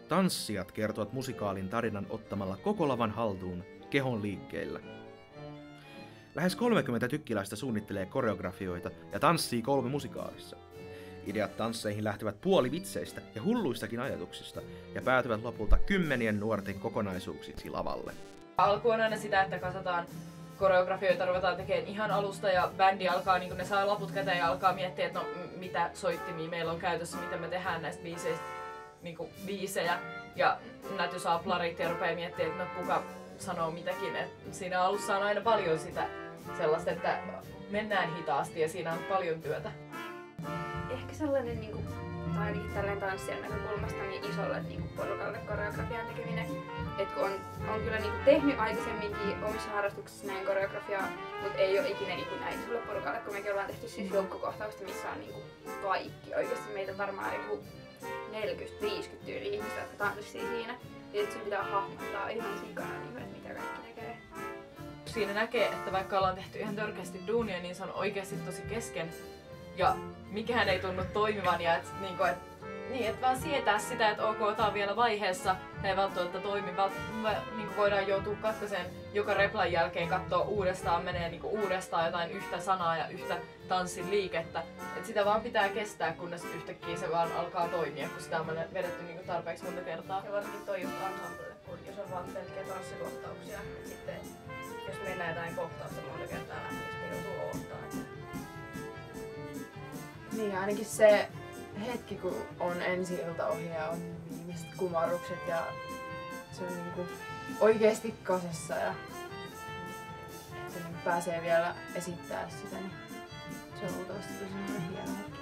Tanssijat kertovat musikaalin tarinan ottamalla koko lavan haltuun kehon liikkeillä. Lähes 30 tykkiläistä suunnittelee koreografioita ja tanssii 3 musikaalissa. Ideat tansseihin lähtevät puolivitseistä ja hulluistakin ajatuksista ja päätyvät lopulta kymmenien nuorten kokonaisuuksiksi lavalle. Alku on aina sitä, että kasataan koreografioita, ruvetaan tekemään ihan alusta ja bändi alkaa, niin kun ne saa laput käteen ja alkaa miettiä, että no mitä soittimia meillä on käytössä, mitä me tehdään näistä biisejä. Ja Näty saa plarit ja rupeaa miettimään, että no kuka sanoo mitäkin. Et siinä alussa on aina paljon sitä sellaista, että mennään hitaasti ja siinä on paljon työtä. Ehkä sellainen, tai ainakin tällainen tanssijan näkökulmasta niin isolle porukalle koreografian tekeminen. Et kun on kyllä tehnyt aikaisemminkin omissa harrastuksissa näin koreografiaa, mutta ei ole ikinä näin isolle porukalle, kun mekin ollaan tehty siis joukkokohtausta, missä on kaikki. Oikeasti meitä on varmaan 40-50 tyyliä ihmistä, jotka tanssii siinä. Ja sun pitää hahmottaa ihan sikana, että mitä kaikki tekee. Siinä näkee, että vaikka ollaan tehty ihan törkeästi duunia, niin se on oikeasti tosi kesken. Ja mikään ei tunnu toimivan ja et vaan sietää sitä, että ok, tää on vielä vaiheessa, ei välttämättä toimi, voidaan joutua katkoseen joka replan jälkeen katsoa uudestaan, menee uudestaan jotain yhtä sanaa ja yhtä tanssin liikettä. Et sitä vaan pitää kestää, kunnes yhtäkkiä se vaan alkaa toimia, kun sitä on vedetty tarpeeksi monta kertaa. Ja varsinkin toi just ensemblelle, kun jos on vaan pelkkiä tanssikohtauksia, sitten jos mennään jotain kohtausta monta kertaa läpi, niin sitten joutuu odottaa. Niin, ainakin se hetki, kun on ensi-ilta ohi ja on viimeiset kumarrukset ja se on oikeesti kasassa ja että pääsee vielä esittämään sitä, niin se on luultavasti tosi hieno hetki.